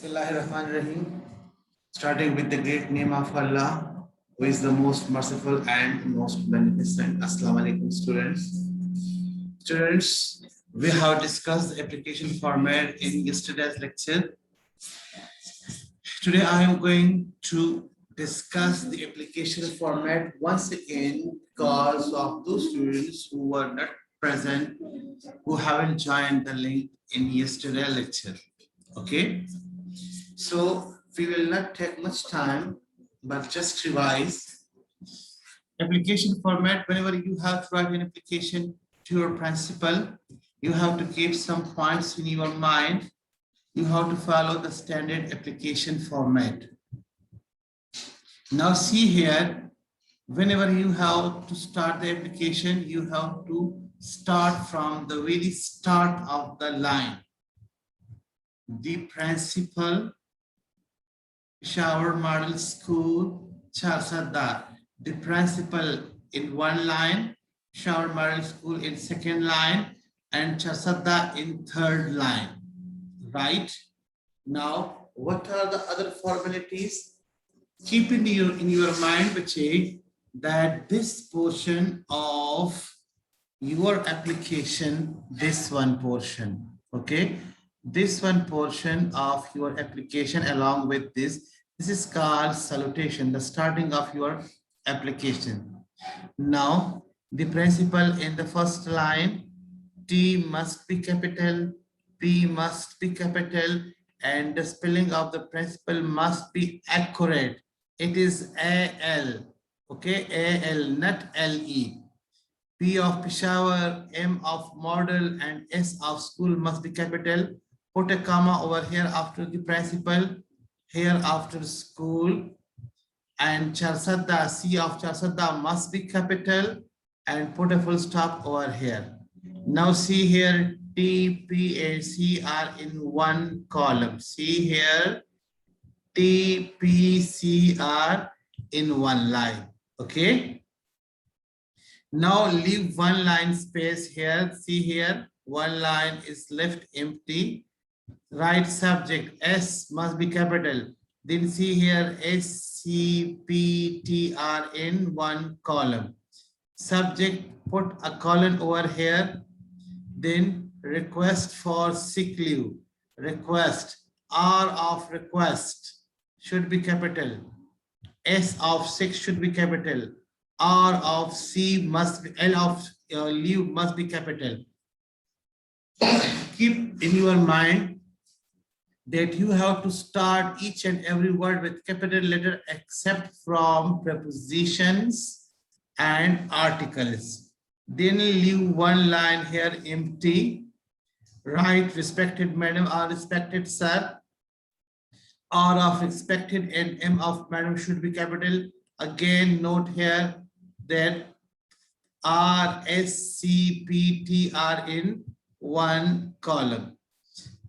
Bismillahirrahmanirrahim. Starting with the great name of Allah, who is the most merciful and most beneficent. Assalamu alaikum, students. Students, we have discussed the application format in yesterday's lecture. Today, I am going to discuss the application format once again because of those students who were not present, who haven't joined the link in yesterday's lecture. Okay. So we will not take much time, but just revise. Application format, whenever you have to write an application to your principal, you have to keep some points in your mind. You have to follow the standard application format. Now see here, whenever you have to start the application, you have to start from the very start of the line. The principal, Peshawar Model School, Charsadda. The principal in one line, Peshawar Model School in second line, and Charsadda in third line. Right? Now, what are the other formalities? Keep in your mind, Bache, that this portion of your application, this one portion, okay? This one portion of your application along with this is called salutation, the starting of your application. Now, the principal in the first line, T must be capital, P must be capital, and the spelling of the principal must be accurate. It is A-L, okay, A-L, not L-E. P of Peshawar, M of model, and S of school must be capital. Put a comma over here after the principal, here after school, and Charsadda, C of Charsadda must be capital, and put a full stop over here. Now see here, T, P, and C are in one column. See here, T, P, C are in one line, okay? Now leave one line space here. See here, one line is left empty. Right subject, S must be capital. Then see here, S, C, P, T are in one column. Subject, put a colon over here. Then request for sick leave. Request, R of request should be capital. S of sick should be capital. R of C must be, L of leave must be capital. Keep in your mind that you have to start each and every word with capital letter except from prepositions and articles. Then leave one line here empty. Write respected madam or respected sir. R of respected and M of madam should be capital. Again, note here that R, S, C, P, T are in one column.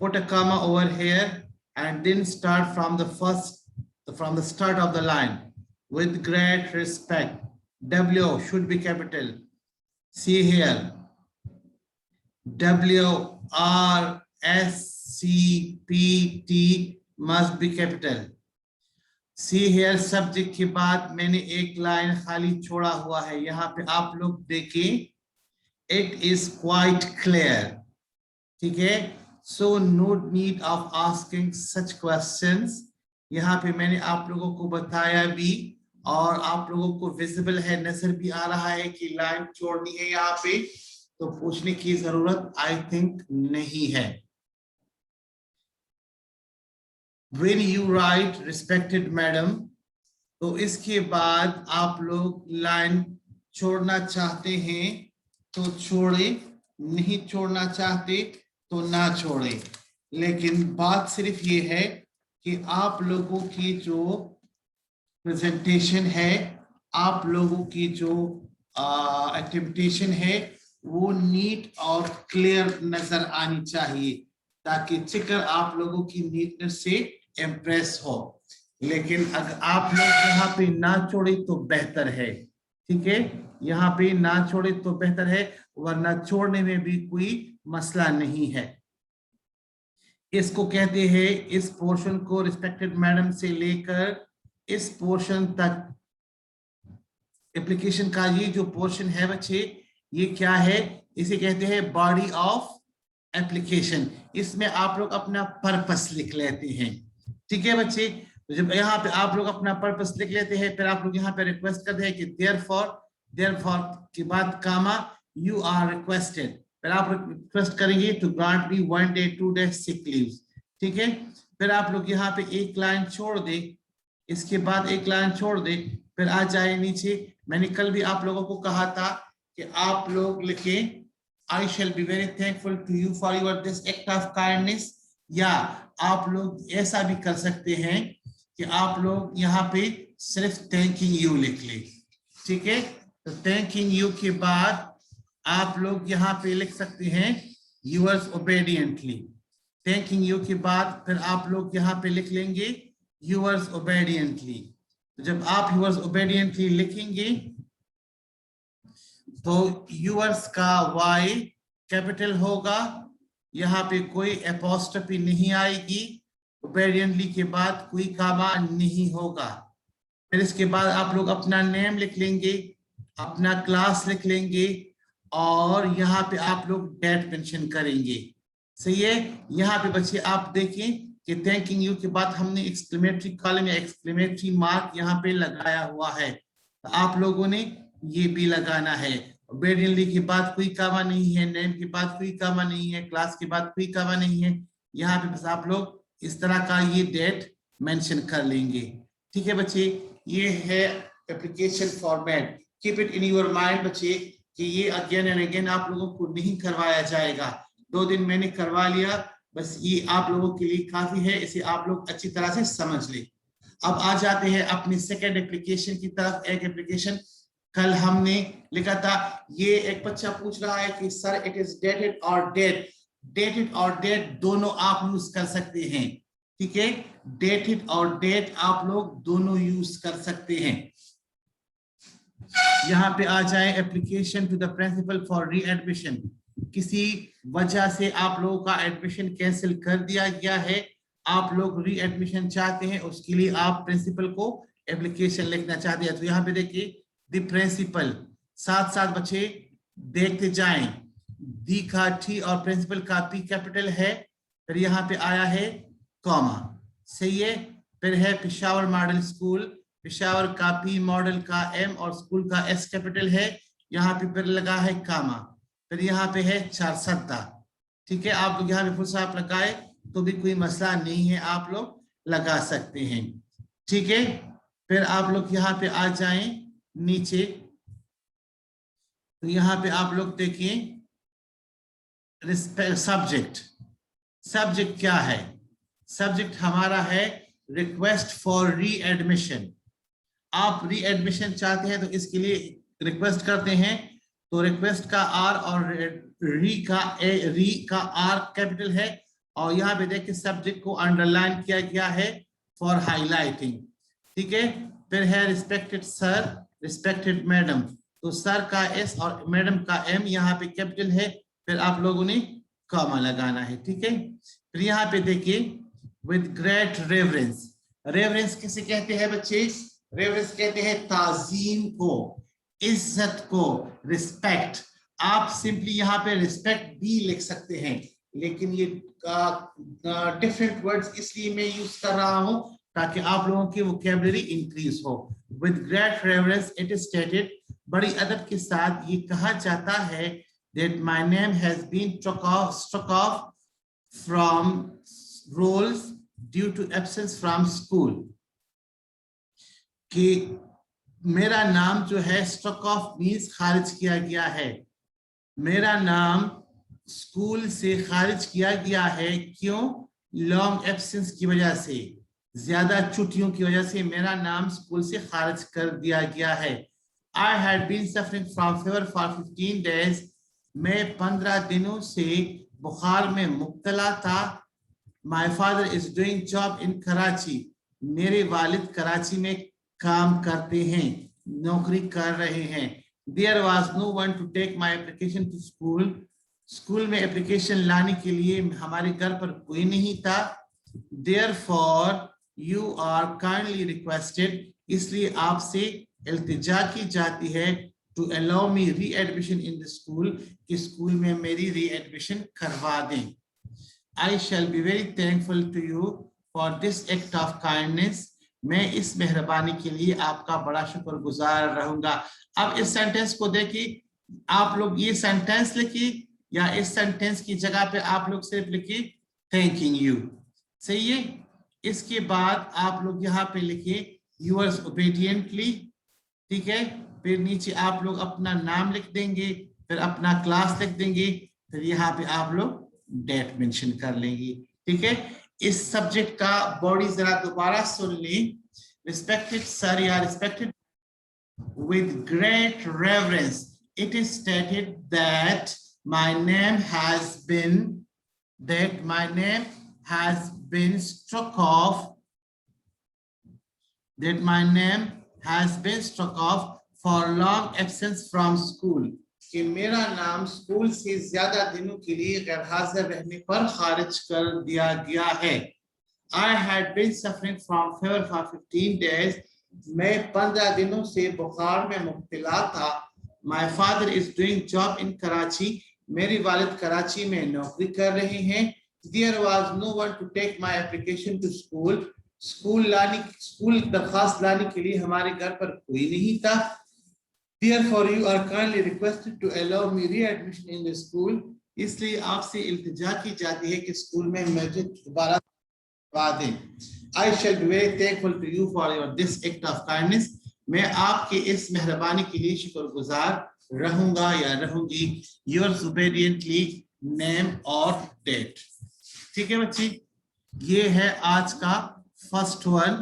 Put a comma over here and then start from the start of the line. With great respect, W should be capital. See here, W, R, S, C, P, T must be capital. See here, subject के बाद मैंने एक line खाली छोड़ा हुआ है. यहाँ पे आप लोग देखें, it is quite clear. ठीक है? So no need of asking such questions. यहाँ पे मैंने आप लोगों को बताया भी और आप लोगों को विजिबल है, नजर भी आ रहा है कि लाइन छोड़नी है यहाँ पे, तो पूछने की जरूरत I think नहीं है. When you write respected madam, तो इसके बाद आप लोग लाइन छोड़ना चाहते हैं तो छोड़े, नहीं छोड़ना चाहते तो ना छोड़े. लेकिन बात सिर्फ ये है कि आप लोगों की जो प्रेजेंटेशन है, आप लोगों की जो एक्टिविटेशन है, वो नीट और क्लियर नजर आनी चाहिए ताकि चेकर आप लोगों की नीटनेस से इम्प्रेस हो. लेकिन अगर आप लोग यहाँ पे ना छोड़े तो बेहतर है. ठीक है, यहाँ पे ना छोड़े तो बेहतर है, वरना छोड़ने में भी कोई मसला नहीं है. इसको कहते हैं, इस पोर्शन को रिस्पेक्टेड मैडम से लेकर इस पोर्शन तक एप्लीकेशन का ये जो पोर्शन है बच्चे, ये क्या है, इसे कहते हैं बॉडी ऑफ एप्लीकेशन। इसमें आप लोग अपना पर्पस लिख लेते हैं, ठीक है बच्चे। तो जब यहाँ पे आप लोग अपना पर्पस लिख लेते हैं, फिर आप लोग यहाँ पे रिक्वेस्ट करते हैं कि देयरफॉर के बाद कामा यू आर रिक्वेस्टेड, फिर आप रिक्वेस्ट करेंगे to grant me 1 day 2 days sick leaves, ठीक है। फिर आप लोग यहाँ पे एक लाइन छोड़ दे, इसके बाद एक लाइन छोड़ दे, फिर आ जाए नीचे। मैंने कल भी आप लोगों को कहा था कि आप लोग लिखें I shall be very thankful to you for your this act of kindness, या आप लोग ऐसा भी कर सकते हैं कि आप लोग यहाँ पे सिर्फ थैंकिंग यू लिख ले, ठीक है। तो थैंकिंग यू के बाद आप लोग यहाँ पे लिख सकते हैं yours obediently। थैंकिंग यू के बाद फिर आप लोग यहाँ पे लिख लेंगे yours obediently। तो जब आप yours obediently लिखेंगे तो yours का y कैपिटल होगा, यहाँ पे कोई एपोस्ट्रोफी नहीं आएगी, obediently के बाद कोई कामा नहीं होगा। फिर इसके बाद आप लोग अपना नेम लिख लेंगे, अपना क्लास लिख लेंगे, और यहाँ पे आप लोग डेट मेंशन करेंगे, सही है। यहाँ पे बच्चे आप देखें कि थैंकिंग यू के बाद हमने एक्सक्लेमेटरी कॉलम या एक्सक्लेमेटरी मार्क यहाँ पे लगाया हुआ है, तो आप लोगों ने ये भी लगाना है। ओबेडियंटली के बाद कोई कामा नहीं है, नेम के बाद कोई कामा नहीं है, क्लास के बाद कोई कामा नहीं है, यहाँ पे बस आप लोग इस तरह का ये डेट मेंशन कर लेंगे, ठीक है बच्चे। ये है application format, keep it in your mind बच्चे कि ये अगेन एंड अगेन आप लोगों को नहीं करवाया जाएगा। 2 दिन मैंने करवा लिया, बस ये आप लोगों के लिए काफी है, इसे आप लोग अच्छी तरह से समझ ले। अब आ जाते हैं अपनी सेकेंड एप्लीकेशन की तरफ। एक एप्लीकेशन कल हमने लिखा था, ये एक बच्चा पूछ रहा है कि सर इट इज डेटेड और डेट। डेटेड और डेट दोनों आप यूज कर सकते हैं, ठीक है। डेटेड और डेट आप लोग दोनों यूज कर सकते हैं। यहाँ पे आ जाए application to the principal for readmission. किसी वजह से आप लोगों का एडमिशन कैंसिल कर दिया गया है, आप लोग रीएडमिशन चाहते हैं, उसके लिए आप प्रिंसिपल को एप्लीकेशन लिखना चाहते हैं। तो यहाँ पे देखिए द प्रिंसिपल, साथ साथ बच्चे देखते जाएं, दी का टी और प्रिंसिपल का पी कैपिटल है, फिर यहाँ पे आया है कॉमा, सही है। फिर है पेशावर मॉडल स्कूल, पेशावर का पी, मॉडल का एम और स्कूल का एस कैपिटल है, यहाँ पे फिर लगा है कामा, फिर यहाँ पे है चारसद्दा, ठीक है। आप लोग यहाँ पे फुल स्टॉप लगाए तो भी कोई मसला नहीं है, आप लोग लगा सकते हैं, ठीक है। फिर आप लोग यहाँ पे आ जाएं नीचे, तो यहाँ पे आप लोग देखिए सब्जेक्ट। सब्जेक्ट क्या है? सब्जेक्ट हमारा है रिक्वेस्ट फॉर रीएडमिशन। आप रीएडमिशन चाहते हैं तो इसके लिए रिक्वेस्ट करते हैं, तो रिक्वेस्ट का आर और री का आर कैपिटल है, और यहाँ पे देखिए सब्जेक्ट को अंडरलाइन किया गया है फॉर हाईलाइटिंग, ठीक है। फिर है रिस्पेक्टेड सर, रिस्पेक्टेड मैडम, तो सर का एस और मैडम का एम यहाँ पे कैपिटल है, फिर आप लोगों ने कॉमा लगाना है, ठीक है। फिर यहाँ पे देखिए विद ग्रेट रेवरेंस। रेवरेंस किसे कहते हैं बच्चे? रेवरेंस कहते हैं ताजीम को, इज्जत को, रिस्पेक्ट। आप सिंपली यहाँ पे रिस्पेक्ट भी लिख सकते हैं, लेकिन ये डिफरेंट वर्ड्स इसलिए मैं यूज कर रहा हूं ताकि आप लोगों की वोकैबुलरी इंक्रीज हो। With great reverence it is stated, बड़ी अदब के साथ ये कहा जाता है that my name has been struck off from rolls due to absence from school, कि मेरा नाम जो है struck off means खारिज किया गया है, मेरा नाम स्कूल से खारिज किया गया है। क्यों? लॉन्ग एब्सेंस की वजह से, ज्यादा छुट्टियों की वजह से मेरा नाम स्कूल से खारिज कर दिया गया है। I had been suffering from fever for 15 days, मैं 15 दिनों से बुखार में मुब्तला था। My father is doing job in Karachi, मेरे वालिद कराची में काम करते हैं, नौकरी कर रहे हैं। There was no one to take my application to school, school में एप्लीकेशन लाने के लिए हमारे घर पर कोई नहीं था। Therefore, you are kindly requested, इसलिए आपसे इल्तिजा की जाती है to allow me re-admission in the school, कि स्कूल में मेरी re-admission करवा दें। I shall be very thankful to you for this act of kindness. मैं इस मेहरबानी के लिए आपका बड़ा शुक्रगुजार रहूंगा। अब इस सेंटेंस को देखिए, आप लोग ये सेंटेंस लिखिए या इस सेंटेंस की जगह पे आप लोग सिर्फ लिखिए थैंकिंग यू, सही है। इसके बाद आप लोग यहाँ पे लिखिए yours obediently, ठीक है। फिर नीचे आप लोग अपना नाम लिख देंगे, फिर अपना क्लास लिख देंगे, फिर यहाँ पे आप लोग डेट मेंशन कर लेंगे, ठीक है। इस सब्जेक्ट का बॉडी जरा दोबारा सुन लें। रिस्पेक्टेड सर या respected, with great reverence it is stated that my name has been struck off, for long absence from school, कि मेरा नाम स्कूल से ज्यादा दिनों के लिए गैर हाजिर रहने पर खारिज कर दिया गया है। I had been suffering from fever for 15 days, मैं 15 दिनों से बुखार में मुब्तला था। My father is doing job in Karachi, मेरी वालिद कराची में नौकरी कर रहे हैं। There was no one to take my application to school, school दरखास्त लाने के लिए हमारे घर पर कोई नहीं था। Therefore, you are kindly requested to allow me re-admission in the school, इसलिए आपसे इल्तिजा की जाती है कि स्कूल में मुझे दोबारा करवा दें। I shall be very thankful to you for this act of kindness, मैं आपके इस मेहरबानी के लिए शुक्रगुजार रहूंगा या रहूंगी। Yours obediently, name और date, ठीक है बच्ची। ये है आज का फर्स्ट वन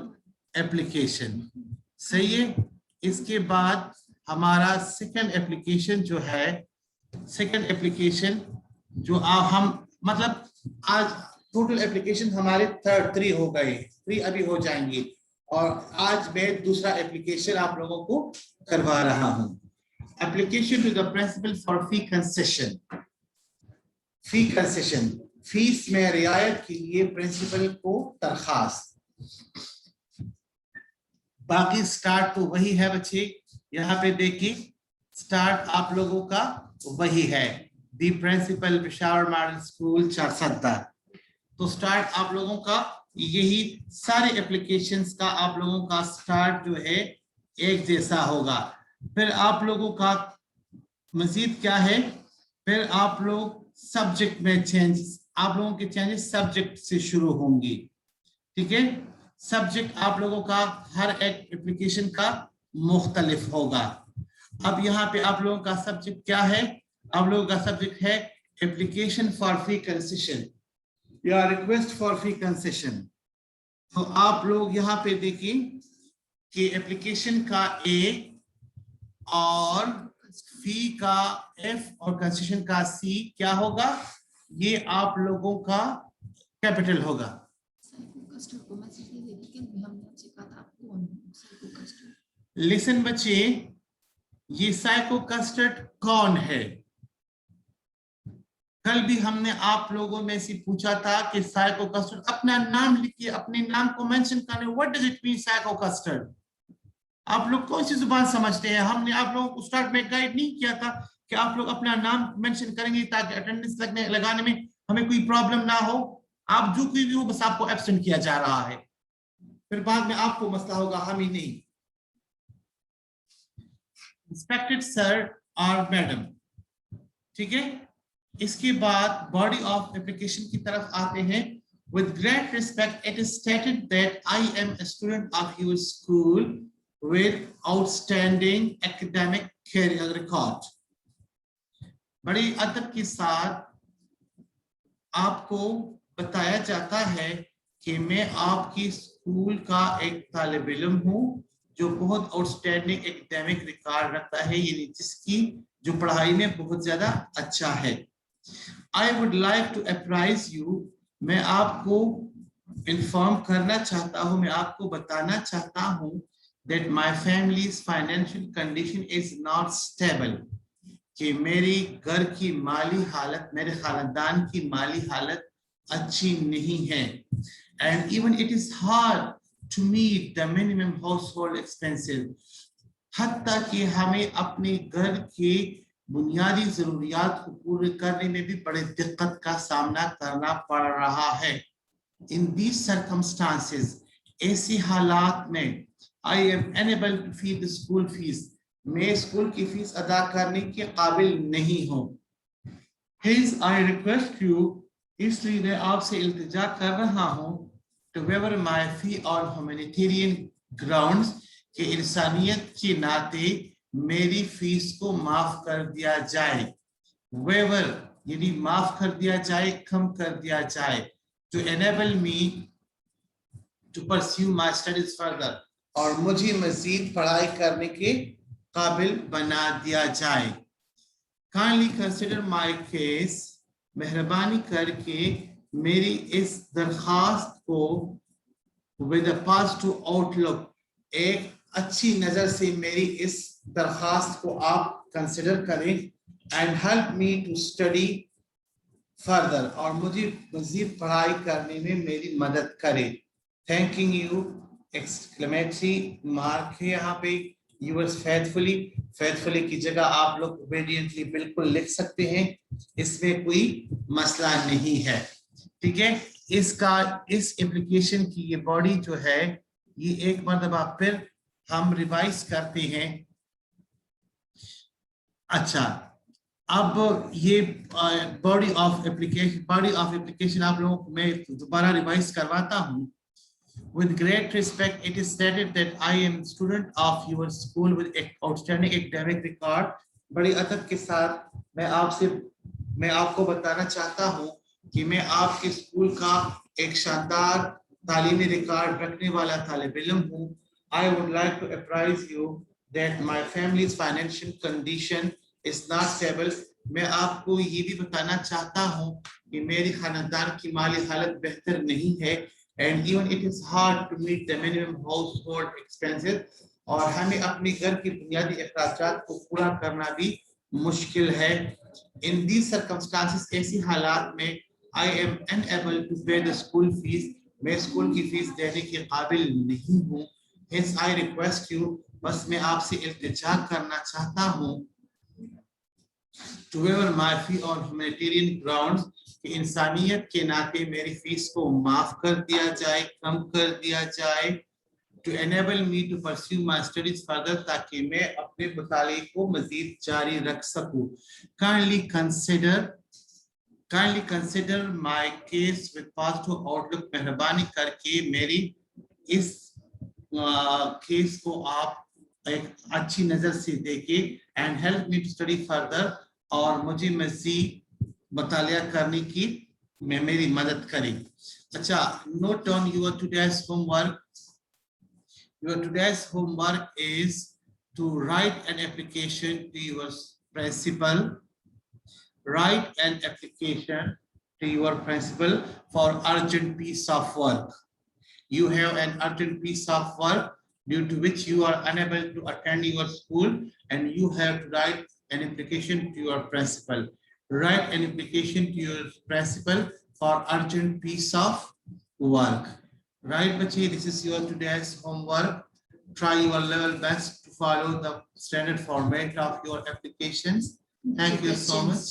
एप्लीकेशन, सही है। इसके बाद हमारा सेकंड एप्लीकेशन जो है, सेकंड एप्लीकेशन जो हम मतलब आज टोटल एप्लीकेशन हमारे 3 हो गए, 3 अभी हो जाएंगे, और आज मैं दूसरा एप्लीकेशन आप लोगों को करवा रहा हूं। Application to the principal for fee concession. Fee concession, fees में रियायत के लिए प्रिंसिपल को दरखास्त। बाकी स्टार्ट तो वही है बच्चे, यहाँ पे देखिए स्टार्ट आप लोगों का वही है, the principal Peshawar model school Charsadda. तो स्टार्ट आप लोगों का यही, सारे एप्लीकेशंस का आप लोगों का स्टार्ट जो है एक जैसा होगा। फिर आप लोगों का मजीद क्या है, फिर आप लोग सब्जेक्ट में चेंजेस, आप लोगों के चेंजेस सब्जेक्ट से शुरू होंगी, ठीक है। सब्जेक्ट आप लोगों का हर एक एप्लीकेशन का मुख्तलिफ होगा। अब यहाँ पे आप लोगों का सब्जेक्ट क्या है, आप लोगों का सब्जेक्ट है एप्लीकेशन फॉर फी कंसेशन या रिक्वेस्ट फॉर फी कंसेशन। तो आप लोग यहाँ पे देखिए कि एप्लीकेशन का ए और फी का एफ और कंसेशन का सी क्या होगा, ये आप लोगों का कैपिटल होगा। लिसन बच्चे, ये साइको कस्टर्ड कौन है? कल भी हमने आप लोगों में से पूछा था कि साइको कस्टर्ड, अपना नाम लिखिए, अपने नाम को मेंशन करें। What does it mean psycho custard? आप लोग कौन सी जुबान समझते हैं? हमने आप लोगों को स्टार्ट में गाइड नहीं किया था कि आप लोग अपना नाम मेंशन करेंगे ताकि अटेंडेंस लगाने में हमें कोई प्रॉब्लम ना हो। आप जो कोई भी हो, बस आपको एब्सेंट किया जा रहा है, फिर बाद में आपको मसला होगा, हम ही नहीं। रिस्पेक्टेड सर और मैडम, ठीक है। इसके बाद बॉडी ऑफ एप्लीकेशन की तरफ आते हैं। With great respect, it is stated that I am a student of your school with outstanding academic career record. बड़ी अदब के साथ आपको बताया जाता है कि मैं आपकी स्कूल का एक तालिब इल्म हूँ जो बहुत आउटस्टैंडिंग एकेडमिक रिकॉर्ड रखता है, यानी जिसकी जो पढ़ाई में बहुत ज्यादा अच्छा है। I would like to apprise you, मैं आपको इन्फॉर्म करना चाहता हूँ, मैं आपको बताना चाहता हूँ that my family's financial condition is not stable, कि मेरी घर की माली हालत, मेरे खानदान की माली हालत अच्छी नहीं है, and even it is hard to meet the minimum household expenses, हत्ता कि हमें अपने घर के बुनियादी जरूरियात को पूरे करने में भी बड़े दिक्कत का सामना करना पड़ रहा है। In these circumstances, ऐसी हालात में I am unable to pay the school fees, मैं स्कूल की फीस अदा करने के काबिल नहीं हूँ। Hence I request you, इसलिए मैं आपसे इल्तिजा कर रहा हूँ, to waiver my fee on humanitarian grounds, कि इंसानियत के नाते मेरी फीस को माफ कर दिया जाए। waiver यानी माफ कर दिया जाए, कम कर दिया जाए। to enable me to pursue my studies further, और मुझे मजीद पढ़ाई करने के काबिल बना दिया जाए। Kindly consider my case, मेहरबानी करके मेरी इस दरखास्त को with a positive outlook, एक अच्छी नजर से मेरी इस दरखास्त को आप कंसिडर करें, and help me to study further, और मुझे मजीद पढ़ाई करने में मेरी मदद करें। Thanking you, exclamatory mark है यहाँ पे, yours faithfully, faithfully की जगह आप लोग obediently बिल्कुल लिख सकते हैं, इसमें कोई मसला नहीं है। ठीक है, इसका इस एप्लीकेशन की ये बॉडी जो है, ये एक मर्तबा फिर हम रिवाइज करते हैं। अच्छा, अब ये बॉडी ऑफ एप्लीकेशन आप लोगों को मैं दोबारा रिवाइज करवाता हूँ। With great respect, it is stated that I am student of your school with outstanding academic record. बड़ी अदब के साथ मैं आपको बताना चाहता हूँ कि मैं आपके स्कूल का एक शानदार तालीमी रिकॉर्ड रखने वाला तालिब इल्म हूँ। I would like to apprise you that my family's financial condition is not stable. मैं आपको ये भी बताना चाहता हूँ कि मेरी खानदान की माली हालत बेहतर नहीं है, and even it is hard to meet the minimum household expenses, और हमें अपने घर की बुनियादी अखराजात को पूरा करना भी मुश्किल है। In these circumstances, ऐसी हालात में I am unable to pay the school fees, मैं स्कूल की फीस देने के काबिल नहीं हूँ। Hence I request you, बस मैं आपसे इल्तिजा करना चाहता हूँ, to waiver my fee on humanitarian grounds, कि इंसानियत के नाते मेरी फीस को माफ कर दिया जाए, कम कर दिया जाए। To enable me to pursue my studies further, ताकि मैं अपने मुताले को मजीद जारी रख सकूं। Kindly consider my case with positive outlook, मेहरबानी करके मेरी इस केस को आप एक अच्छी नजर से देखें, and help me to study further, और मुझे मजीद मुतालिया करने की मेरी मदद करें। अच्छा, note on your today's homework. Your today's homework is to write an application to your principal. Write an application to your principal for urgent piece of work. You have an urgent piece of work due to which you are unable to attend your school, and you have to write an application to your principal. Write an application to your principal for urgent piece of work. Right, bachi, this is your today's homework. Try your level best to follow the standard format of your applications. Thank you so much.